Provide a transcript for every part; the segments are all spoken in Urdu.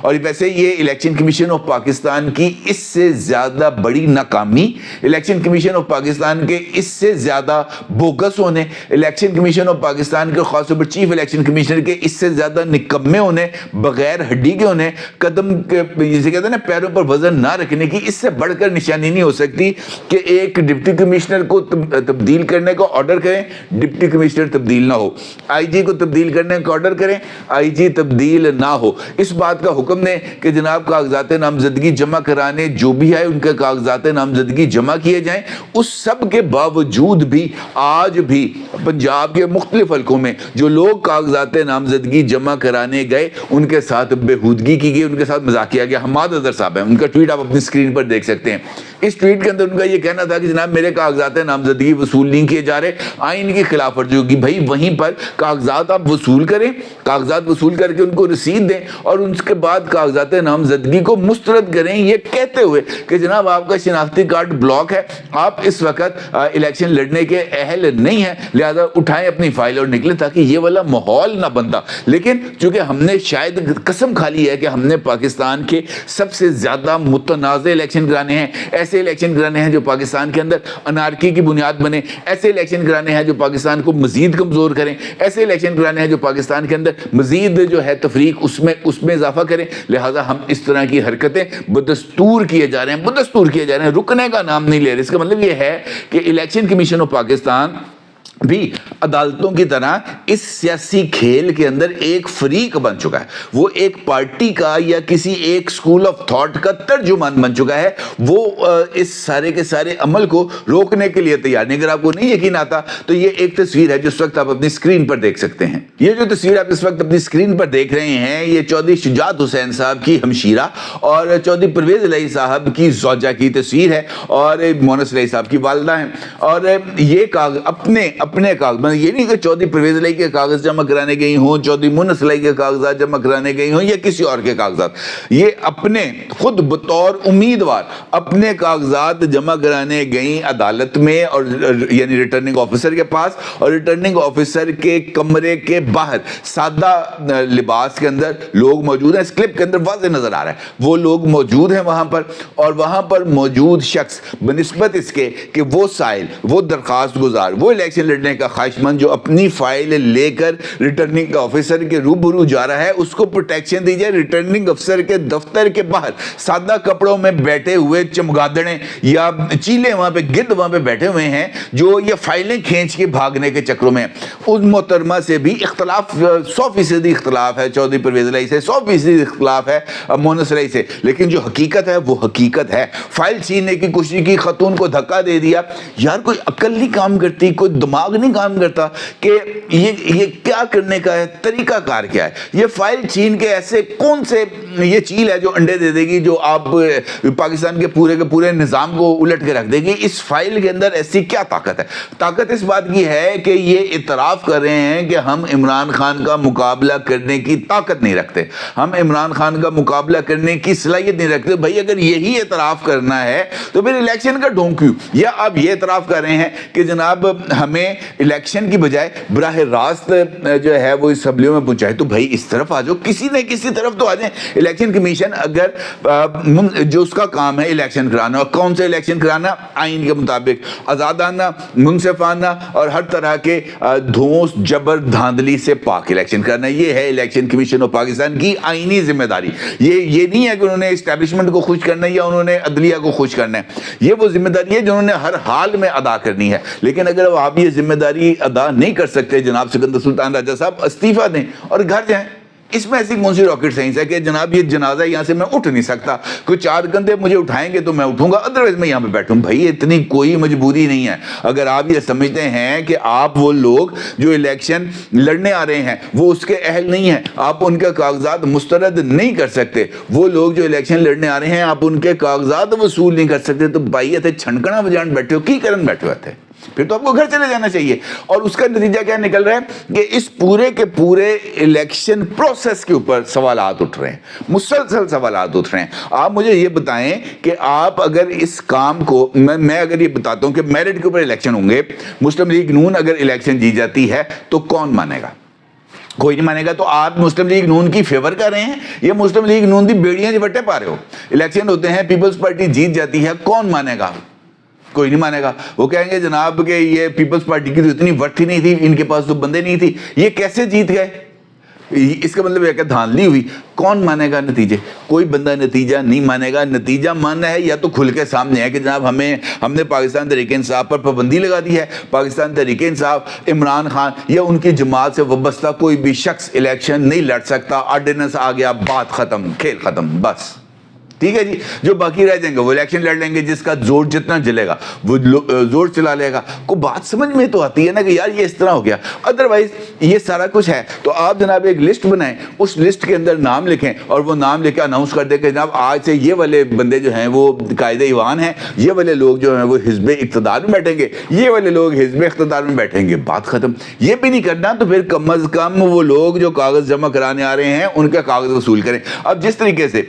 اور ویسے یہ الیکشن کمیشن آف پاکستان کی اس سے زیادہ بڑی ناکامی، الیکشن کمیشن آف پاکستان کے اس سے زیادہ بوگس ہونے، الیکشن کمیشن آف پاکستان کے خاص طور پر چیف الیکشن کمیشنر کے اس سے زیادہ نکمے ہونے، بغیر ہڈی کے ہونے، قدم جسے کہتے ہیں نا پیروں پر وزن نہ رکھنے کی، اس سے بڑھ کر نشانی نہیں ہو سکتی کہ ایک ڈپٹی کمشنر کو تبدیل کرنے کا آرڈر کریں، ڈپٹی کمشنر تبدیل نہ ہو، آئی جی کو تبدیل کرنے کا آرڈر کریں، آئی جی تبدیل نہ ہو، اس بات کا حکم دیں کہ جناب کاغذات نامزدگی جمع کرانے جو بھی ہے ان کے کاغذات نامزدگی جمع کیے جائیں۔ اس سب کے باوجود بھی آج بھی پنجاب کے مختلف حلقوں میں جو لوگ کاغذات نامزدگی جمع کرانے گئے ان کے ساتھ بےہودگی کی گئی، ان کے ساتھ مذاق کیا گیا۔ حماد اظہر صاحب ہیں، ان کا ٹویٹ آپ اپنی اسکرین پر دیکھ سکتے ہیں۔ اس ٹویٹ کے اندر ان کا یہ کہنا تھا کہ جناب میرے کاغذات نامزدگی وصول نہیں کیے جا رہے، آئین کی خلاف ورزی ہوگی۔ بھائی وہیں پر کاغذات آپ وصول کریں، کاغذات وصول کر کے ان کو رسید دیں اور ان کے بعد کاغذات نامزدگی کو مسترد کریں، یہ کہتے ہوئے کہ جناب آپ کا شناختی کارڈ بلاک ہے، آپ اس وقت الیکشن لڑنے کے اہل نہیں ہیں، لہذا اٹھائیں اپنی فائل اور نکلیں، تاکہ یہ والا ماحول نہ بنتا۔ لیکن چونکہ ہم نے شاید قسم کھا لی ہے کہ ہم نے پاکستان کے سب سے زیادہ متنازع الیکشن کرانے ہیں، ایسے الیکشن کرانے ہیں جو پاکستان کے اندر انارکی کی بنیاد بنے، ایسے الیکشن کرانے ہیں جو پاکستان کو مزید کمزور کریں، ایسے الیکشن کرانے ہیں جو پاکستان کے اندر مزید جو ہے تفریق اس میں اضافہ کریں۔ لہٰذا ہم اس طرح کی حرکتیں بدستور کیے جا رہے ہیں، رکنے کا نام نہیں لے رہے۔ اس کا مطلب یہ ہے کہ الیکشن کمیشن آف پاکستان بھی عدالتوں کی طرح اس سیاسی کھیل کے اندر ایک فریق بن چکا ہے، وہ ایک پارٹی کا یا کسی ایک سکول آف تھاٹ کا ترجمان بن چکا ہے۔ وہ اس سارے کے سارے عمل کو روکنے کے لیے تیار نہیں۔ اگر آپ کو نہیں یقین آتا تو یہ ایک تصویر ہے جو اس وقت آپ اپنی اسکرین پر دیکھ سکتے ہیں۔ یہ جو تصویر آپ اس وقت اپنی اسکرین پر دیکھ رہے ہیں یہ چودھری شجاعت حسین صاحب کی ہمشیرہ اور چودھری پرویز الہی صاحب کی زوجہ کی تصویر ہے اور مونس الہی صاحب کی والدہ ہیں۔ اور یہ اپنے کاغذ، یہ نہیں کہ چودھری پرویز الہی کے کاغذ جمع کرانے گئی ہوں، چودھری مونس الہی کے کاغذات جمع کرانے گئی ہوں یا کسی اور کے کاغذات، یہ اپنے خود بطور امیدوار اپنے کاغذات جمع کرانے گئیں عدالت میں، اور یعنی ریٹرننگ آفیسر کے پاس، اور ریٹرننگ آفیسر کے کمرے کے باہر سادہ لباس کے اندر لوگ موجود ہیں۔ اس کلپ کے اندر واضح نظر آ رہا ہے وہ لوگ موجود ہیں وہاں پر، اور وہاں پر موجود شخص بنسبت اس کے کہ وہ سائل، وہ درخواست گزار، وہ الیکشن لڑنے کا خواہش مند جو اپنی فائل لے کر ریٹرننگ آفیسر کے روبرو جا رہا ہے، اس کو پروٹیکشن دی جائے۔ ریٹرننگ افسر کے دفتر کے باہر سادہ کپڑوں میں بیٹھے ہوئے چمگادڑیں یا چیلے وہاں پہ گرد وہاں پہ بیٹھے ہوئے ہیں جو یہ فائلیں کھینچ کے بھاگنے کے چکروں میں ہیں۔ اس محترمہ سے بھی اختلاف 100% اختلاف ہے، چودھری پرویز الہی سے 100% اختلاف ہے مونس الہی سے، لیکن جو حقیقت ہے وہ حقیقت ہے۔ فائل چھیننے کی کوشش کی، خاتون کو دھکا دے دیا۔ یار کوئی عقل نہیں کام کرتی، کوئی دماغ نہیں کام کرتا کہ یہ کیا کرنے کا ہے، طریقہ کار کیا ہے۔ یہ فائل چھین کے ایسے کون سے یہ چیل ہے جو انڈے دے دے گی، جو آپ پاکستان کے پورے نظام کو الٹ کے رکھ دے گی۔ اس فائل کے اندر ایسی کیا طاقت ہے؟ طاقت اس بات کی ہے کہ یہ اعتراف کر رہے ہیں کہ ہم عمران خان کا مقابلہ کرنے کی طاقت نہیں رکھتے، ہم عمران خان کا مقابلہ کرنے کی صلاحیت نہیں رکھتے۔ بھائی اگر یہی اعتراف کرنا ہے تو پھر الیکشن کا ڈھونگ کیوں؟ یا آپ یہ اعتراف کر رہے ہیں کہ جناب ہمیں الیکشن کی بجائے براہ راست جو ہے وہ اسمبلیوں میں پہنچائے؟ تو بھائی اس طرف آ جاؤ، کسی نہ کسی طرف تو آ جائیں۔ الیکشن کمیشن اگر جو اس کا کام ہے الیکشن کرانا، اور کون سے الیکشن کرانا؟ آئین کے مطابق آزادانہ، منصفانہ اور ہر طرح کے دھونس جبر دھاندلی سے پاک الیکشن کرنا۔ یہ ہے الیکشن کمیشن آف پاکستان کی آئینی ذمہ داری۔ یہ نہیں ہے کہ انہوں نے اسٹیبلشمنٹ کو خوش کرنا ہے یا انہوں نے عدلیہ کو خوش کرنا ہے، یہ وہ ذمہ داری ہے جو انہوں نے ہر حال میں ادا کرنی ہے۔ لیکن اگر آپ یہ ذمہ داری ادا نہیں کر سکتے، جناب سکندر سلطان راجہ صاحب استعفیٰ دیں اور گھر جائیں۔ اس میں ایسی کون سی راکٹ سائنس ہے کہ جناب یہ جنازہ یہاں سے میں اٹھ نہیں سکتا، کوئی 4 کندھے مجھے اٹھائیں گے تو میں اٹھوں گا، ادروائز میں یہاں پہ بیٹھوں۔ بھائی اتنی کوئی مجبوری نہیں ہے۔ اگر آپ یہ سمجھتے ہیں کہ آپ وہ لوگ جو الیکشن لڑنے آ رہے ہیں وہ اس کے اہل نہیں ہیں، آپ ان کے کاغذات مسترد نہیں کر سکتے، وہ لوگ جو الیکشن لڑنے آ رہے ہیں آپ ان کے کاغذات وصول نہیں کر سکتے، تو بھائی اتنے چھنکنا بجان بیٹھے ہو، کی کرن بیٹھے ہوتے؟ پھر تو آپ کو گھر چلے جانا چاہیے۔ اور اس کا نتیجہ کیا نکل رہا ہے کہ اس پورے کے پورے الیکشن پروسیس کے اوپر سوالات اٹھ رہے ہیں، مسلسل سوالات اٹھ رہے ہیں۔ آپ مجھے یہ بتائیں کہ آپ اگر اس کام کو میں اگر یہ بتاتا ہوں کہ میرٹ کے اوپر الیکشن ہوں گے، مسلم لیگ نون اگر الیکشن جیت جاتی ہے تو کون مانے گا؟ کوئی نہیں مانے گا. تو آپ مسلم لیگ نون کی فیور کر رہے ہیں یا مسلم لیگ نون دی بیڑیاں جبٹے پا رہے ہو؟ الیکشن ہوتے ہیں, پیپلز پارٹی جیت جاتی ہے, کون مانے گا؟ کوئی نہیں مانے گا. وہ کہیں گے جناب کہ یہ پیپلز پارٹی کی تو اتنی ورتھ ہی نہیں تھی, ان کے پاس تو بندے نہیں تھی, یہ کیسے جیت گئے؟ اس کا مطلب یہ کہ دھاندلی ہوئی. کون مانے گا نتیجے؟ کوئی بندہ نتیجہ نہیں مانے گا. نتیجہ ماننا ہے یا تو کھل کے سامنے ہے کہ جناب ہم نے پاکستان تحریک انصاف پر پابندی لگا دی ہے, پاکستان تحریک انصاف, عمران خان یا ان کی جماعت سے وابستہ کوئی بھی شخص الیکشن نہیں لڑ سکتا, آرڈیننس آ گیا, بات ختم, کھیل ختم, بس ٹھیک ہے جی. جو باقی رہ جائیں گے وہ الیکشن لڑ لیں گے, جس کا زور جتنا جلے گا وہ زور چلا لے گا. کو بات سمجھ میں تو آتی ہے نا کہ یار یہ اس طرح ہو گیا. ادروائز یہ سارا کچھ ہے تو آپ جناب ایک لسٹ بنائیں, اس لسٹ کے اندر نام لکھیں اور وہ نام لے کے اناؤنس کر دیں کہ جناب آج سے یہ والے بندے جو ہیں وہ قائد ایوان ہیں, یہ والے لوگ جو ہیں وہ حزب اقتدار میں بیٹھیں گے, یہ والے لوگ حزب اقتدار میں بیٹھیں گے, بات ختم. یہ بھی نہیں کرنا تو پھر کم از کم وہ لوگ جو کاغذ جمع کرانے آ رہے ہیں ان کا کاغذ وصول کریں. اب جس طریقے سے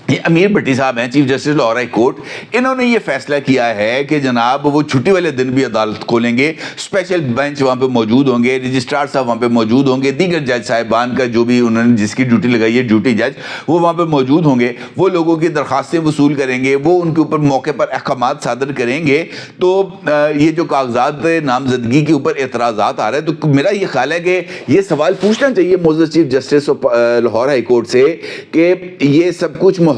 یہ امیر بھٹی صاحب ہیں, chief justice Lahore high court, انہوں نے یہ فیصلہ کیا ہے کہ جناب وہ چھٹی والے دن بھی عدالت کھولیں گے, اسپیشل بینچ وہاں پہ موجود ہوں گے, رجسٹرار صاحب وہاں پہ موجود ہوں گے, دیگر جج صاحبان کا جو بھی انہوں نے جس کی ڈیوٹی لگائی ہے ڈیوٹی جج, وہ وہاں پہ موجود ہوں گے, وہ لوگوں کی درخواستیں وصول کریں گے, وہ ان کے اوپر موقع پر احکامات صادر کریں گے. تو یہ جو کاغذات نامزدگی کے اوپر اعتراضات آ رہے ہیں, تو میرا یہ خیال ہے کہ یہ سوال پوچھنا چاہیے معزز chief justice Lahore high court سے کہ یہ سب کچھ ماحول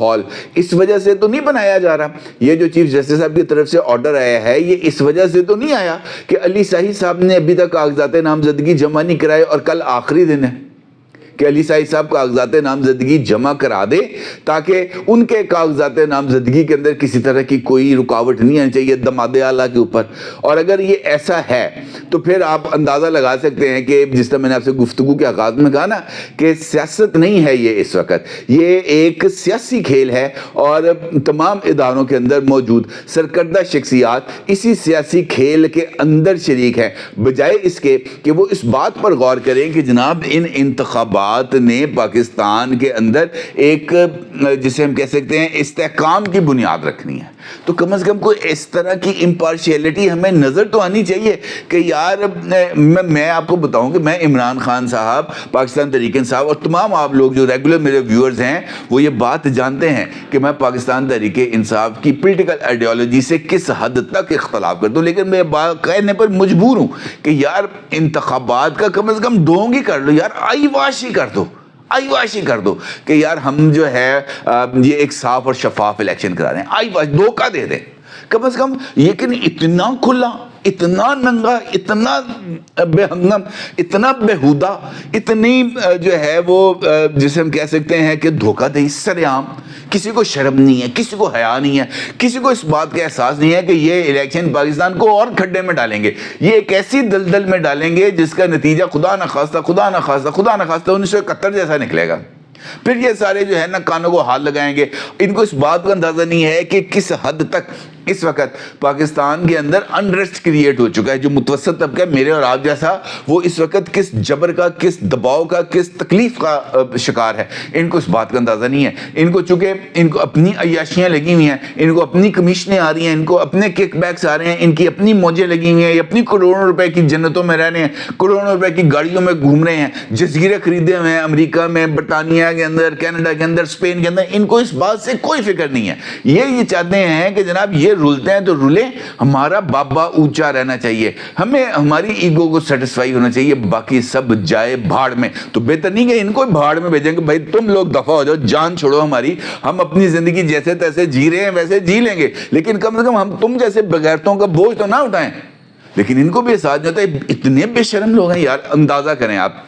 اس وجہ سے تو نہیں بنایا جا رہا, یہ جو چیف جسٹس صاحب کی طرف سے آرڈر آیا ہے یہ اس وجہ سے تو نہیں آیا کہ علی صاحب صاحب نے ابھی تک کاغذات نامزدگی جمع نہیں کرائے اور کل آخری دن ہے کہ علی صاحب کاغذات نامزدگی جمع کرا دے تاکہ ان کے کاغذات نامزدگی کے اندر کسی طرح کی کوئی رکاوٹ نہیں آنی چاہیے دماد اعلیٰ کے اوپر. اور اگر یہ ایسا ہے تو پھر آپ اندازہ لگا سکتے ہیں کہ جس طرح میں نے آپ سے گفتگو کے آغاز میں کہا نا کہ سیاست نہیں ہے یہ اس وقت, یہ ایک سیاسی کھیل ہے اور تمام اداروں کے اندر موجود سرکردہ شخصیات اسی سیاسی کھیل کے اندر شریک ہیں, بجائے اس کے کہ وہ اس بات پر غور کریں کہ جناب ان انتخابات نے پاکستان کے اندر ایک جسے ہم کہہ سکتے ہیں استحکام کی بنیاد رکھنی ہے. تو کم از کم کوئی اس طرح کی امپارشیلٹی ہمیں نظر تو آنی چاہیے کہ یار میں آپ کو بتاؤں کہ میں عمران خان صاحب, پاکستان تحریک انصاف اور تمام آپ لوگ جو ریگولر میرے ویورز ہیں وہ یہ بات جانتے ہیں کہ میں پاکستان تحریک انصاف کی پولیٹیکل آئیڈیالوجی سے کس حد تک اختلاف کرتا ہوں, لیکن میں بات کہنے پر مجبور ہوں کہ یار انتخابات کا کم از کم ڈھونگ ہی کر لو یار, آئی واشی کر دو کہ یار ہم جو ہے یہ ایک صاف اور شفاف الیکشن کرا رہے ہیں, آئی واش دھوکہ دے دیں کم از کم. لیکن اتنا کھلا, اتنا ننگا, اتنا بے ہنگم, اتنا بےہودہ, اتنی جو ہے وہ جسے ہم کہہ سکتے ہیں کہ دھوکہ دہی سرعام, کسی کو شرم نہیں ہے, کسی کو حیا نہیں ہے, کسی کو اس بات کا احساس نہیں ہے کہ یہ الیکشن پاکستان کو اور کھڈے میں ڈالیں گے, یہ ایک ایسی دلدل میں ڈالیں گے جس کا نتیجہ خدا نخواستہ 1971 جیسا نکلے گا. پھر یہ سارے جو ہے نا کانوں کو ہاتھ لگائیں گے. ان کو اس بات کا اندازہ نہیں ہے کہ کس حد تک اس وقت پاکستان کے اندر انریسٹ کریٹ ہو چکا ہے. جو متوسط طبقہ ہے میرے اور آپ جیسا, وہ اس وقت کس جبر کا, کس دباؤ کا, کس تکلیف کا شکار ہے. ان کو اس بات کا اندازہ نہیں ہے. ان کو چونکہ ان کو اپنی عیاشیاں لگی ہوئی ہیں, ان کو اپنی کمیشنیں آ رہی ہیں, ان کو اپنے کک بیکس آ رہے ہیں, ان کی اپنی موجیں لگی ہوئی ہیں, یہ اپنی کروڑوں روپے کی جنتوں میں رہ رہے ہیں, کروڑوں روپے کی گاڑیوں میں گھوم رہے ہیں, جزیرے خریدے ہوئے ہیں امریکہ میں, برطانیہ کے اندر, کینیڈا کے اندر, اسپین کے اندر. ان کو اس بات سے کوئی فکر نہیں ہے. یہ چاہتے ہیں کہ جناب یہ رولتے ہیں تو رولے, ہمارا بابا اونچا رہنا چاہیے, ہمیں ہماری ایگو کو سیٹسفائی ہونا چاہیے, باقی سب جائے بھاڑ میں. تو بہتر نہیں کہ ان کو بھاڑ میں بھیجیں کہ بھائی تم لوگ دفع ہو جاؤ, جان چھوڑو ہماری, ہم اپنی زندگی جیسے تیسے جی رہے ہیں ویسے جی لیں گے, لیکن کم سے کم ہم تم جیسے بغیرتوں کا بوجھ تو نہ اٹھائیں. لیکن ان کو بھی احساس نہیں ہوتا ہے, اتنے بے شرم لوگ ہیں یار. اندازہ کریں آپ,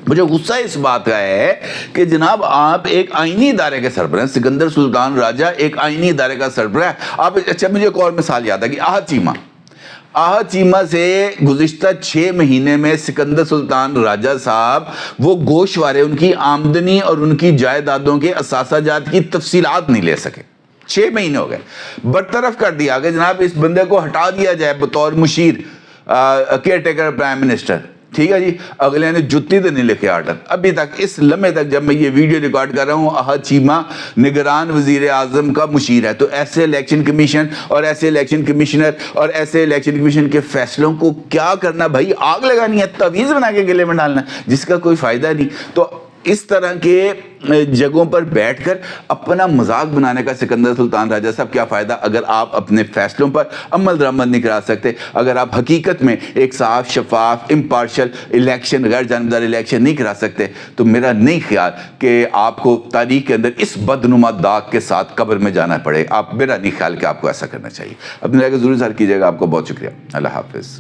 مجھے غصہ اس بات کا ہے کہ جناب آپ ایک آئینی ادارے کے سربراہ ہیں, سکندر سلطان راجہ ایک آئینی ادارے کا سربراہ ہے آپ. اچھا مجھے ایک اور مثال یاد ہے کہ آہد چیمہ سے گزشتہ 6 مہینے میں سکندر سلطان راجہ صاحب وہ گوشوارے, ان کی آمدنی اور ان کی جائیدادوں کے اثاثہ جات کی تفصیلات نہیں لے سکے. 6 مہینے ہو گئے, برطرف کر دیا کہ جناب اس بندے کو ہٹا دیا جائے بطور مشیر, کیئر ٹیکر پرائم منسٹر. ٹھیک ہے جی. اگلے نے جتی تو نہیں لکھے آرڈر ابھی تک. اس لمحے تک جب میں یہ ویڈیو ریکارڈ کر رہا ہوں احد چیمہ نگران وزیر اعظم کا مشیر ہے. تو ایسے الیکشن کمیشن اور ایسے الیکشن کمیشنر اور ایسے الیکشن کمیشن کے فیصلوں کو کیا کرنا بھائی؟ آگ لگانی ہے, تعویذ بنا کے گلے میں ڈالنا ہے جس کا کوئی فائدہ نہیں. تو اس طرح کے جگہوں پر بیٹھ کر اپنا مذاق بنانے کا سکندر سلطان راجہ صاحب کیا فائدہ اگر آپ اپنے فیصلوں پر عمل درآمد نہیں کرا سکتے, اگر آپ حقیقت میں ایک صاف شفاف امپارشل الیکشن, غیر جانبدار الیکشن نہیں کرا سکتے. تو میرا نہیں خیال کہ آپ کو تاریخ کے اندر اس بدنما داغ کے ساتھ قبر میں جانا پڑے. میرا نہیں خیال کہ آپ کو ایسا کرنا چاہیے. اپنے رائے کو ضرور اظہار کیجیے گا. آپ کو بہت شکریہ. اللہ حافظ.